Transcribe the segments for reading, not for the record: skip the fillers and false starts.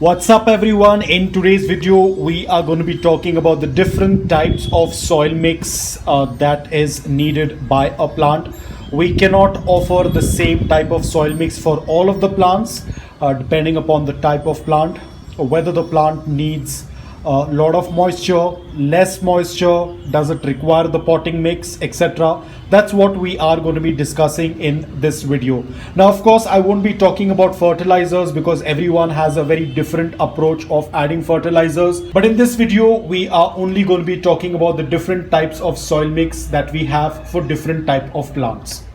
What's up everyone? In today's video we are going to be talking about the different types of soil mix that is needed by a plant. We cannot offer the same type of soil mix for all of the plants depending upon the type of plant, whether the plant needs a lot of moisture, less moisture, does it require the potting mix, etc. That's what we are going to be discussing in this video. Now of course I won't be talking about fertilizers because everyone has a very different approach of adding fertilizers, but in this video we are only going to be talking about the different types of soil mix that we have for different type of plants.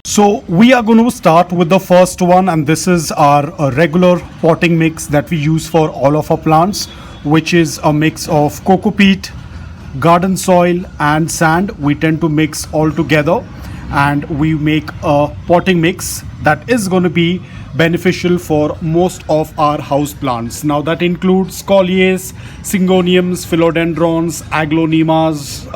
So we are going to start with the first one, and this is our regular potting mix that we use for all of our plants, which is a mix of coco peat, garden soil and sand. We tend to mix all together and we make a potting mix that is going to be beneficial for most of our house plants. Now that includes coleus, syngoniums, philodendrons, aglaonemas,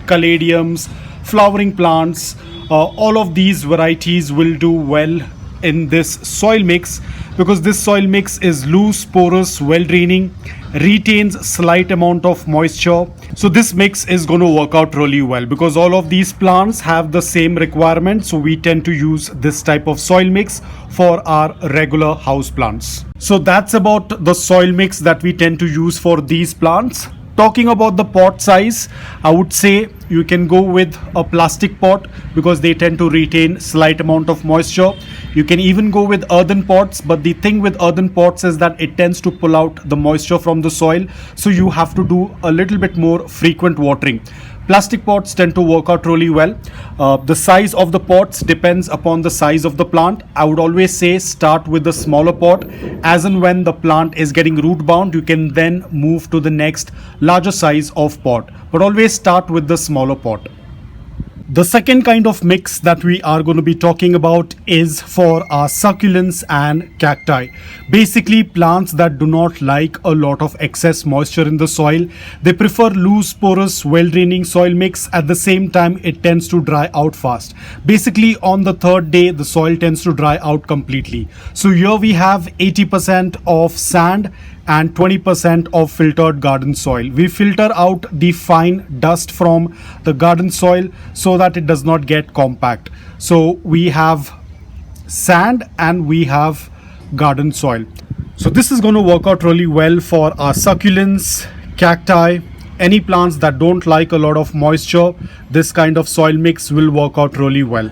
caladiums, flowering plants. All of these varieties will do well in this soil mix because this soil mix is loose, porous, well draining, retains slight amount of moisture. So this mix is going to work out really well because all of these plants have the same requirements. So we tend to use this type of soil mix for our regular house plants. So that's about the soil mix that we tend to use for these plants. Talking about the pot size, I would say you can go with a plastic pot because they tend to retain slight amount of moisture. You can even go with earthen pots, but the thing with earthen pots is that it tends to pull out the moisture from the soil, so you have to do a little bit more frequent watering. Plastic pots tend to work out really well. The size of the pots depends upon the size of the plant. I would always say start with the smaller pot. As and when the plant is getting root bound, you can then move to the next larger size of pot. But always start with the smaller pot. The second kind of mix that we are going to be talking about is for our succulents and cacti. Basically plants that do not like a lot of excess moisture in the soil. They prefer loose, porous, well-draining soil mix. At the same time, it tends to dry out fast. Basically on the third day, the soil tends to dry out completely. So here we have 80% of sand and 20% of filtered garden soil. We filter out the fine dust from the garden soil so that it does not get compact. So we have sand and we have garden soil. So this is going to work out really well for our succulents, cacti, any plants that don't like a lot of moisture. This kind of soil mix will work out really well.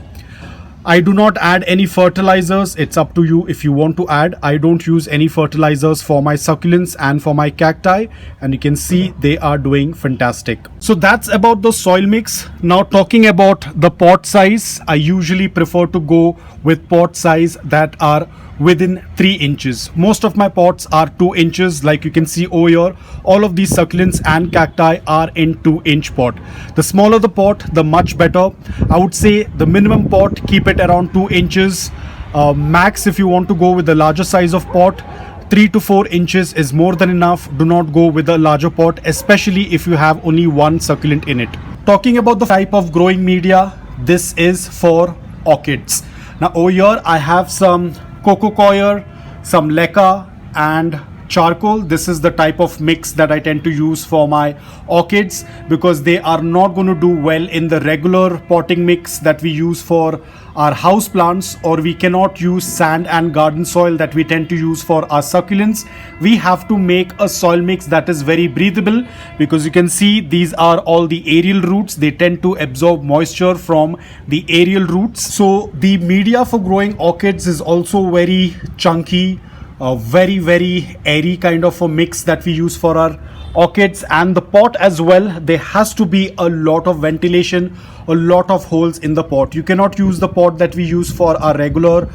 I do not add any fertilizers. It's up to you if you want to add. I don't use any fertilizers for my succulents and for my cacti, and you can see they are doing fantastic. So that's about the soil mix. Now talking about the pot size, I usually prefer to go with pot size that are within 3 inches. Most of my pots are 2 inches, like you can see over here. All of these succulents and cacti are in 2-inch pot. The smaller the pot, the much better. I would say the minimum pot, keep it around 2 inches. Max, if you want to go with the larger size of pot, 3 to 4 inches is more than enough. Do not go with a larger pot, especially if you have only one succulent in it. Talking about the type of growing media, this is for orchids. Now over here I have some coco coir, some leca and charcoal. This is the type of mix that I tend to use for my orchids because they are not going to do well in the regular potting mix that we use for our house plants, or we cannot use sand and garden soil that we tend to use for our succulents. We have to make a soil mix that is very breathable because you can see these are all the aerial roots. They tend to absorb moisture from the aerial roots. So the media for growing orchids is also very chunky, very airy kind of a mix that we use for our orchids. And the pot as well, there has to be a lot of ventilation, a lot of holes in the pot. You cannot use the pot that we use for our regular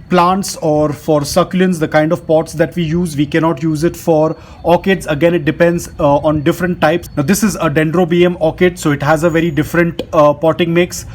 plants or for succulents. The kind of pots that we use, we cannot use it for orchids. Again, it depends on different types. Now this is a dendrobium orchid, so it has a very different potting mix.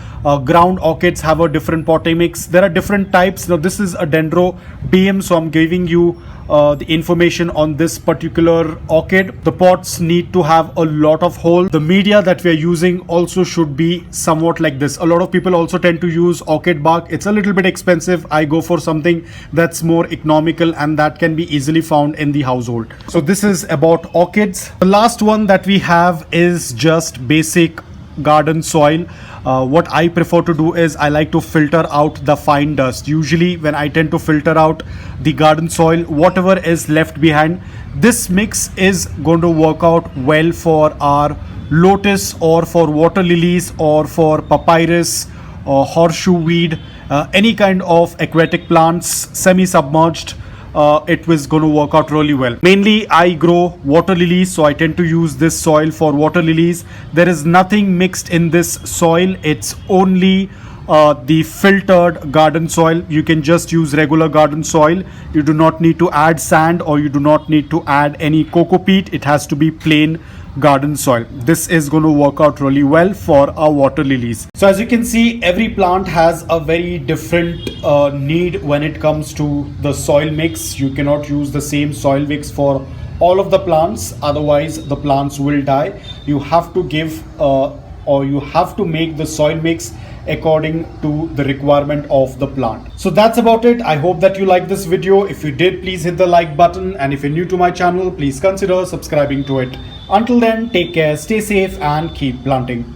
Ground orchids have a different potting mix. There are different types. Now this is a dendrobium, so I'm giving you the information on this particular orchid. The pots need to have a lot of hole. The media that we are using also should be somewhat like this. A lot of people also tend to use orchid bark. It's a little bit expensive. I go for something that's more economical and that can be easily found in the household. So this is about orchids. The last one that we have is just basic garden soil. What I prefer to do is I like to filter out the fine dust. Usually when I tend to filter out the garden soil, whatever is left behind, this mix is going to work out well for our lotus or for water lilies or for papyrus or horseshoe weed, any kind of aquatic plants, semi-submerged. It was going to work out really well. Mainly I grow water lilies, so I tend to use this soil for water lilies. There is nothing mixed in this soil. It's only the filtered garden soil. You can just use regular garden soil. You do not need to add sand or you do not need to add any coco peat. It has to be plain garden soil. This is going to work out really well for our water lilies. So as you can see, every plant has a very different need when it comes to the soil mix. You cannot use the same soil mix for all of the plants, otherwise the plants will die. You have to give or you have to make the soil mix according to the requirement of the plant. So that's about it. I hope that you liked this video. If you did, please hit the like button, and if you're new to my channel, please consider subscribing to it. Until then, take care, stay safe, and keep planting.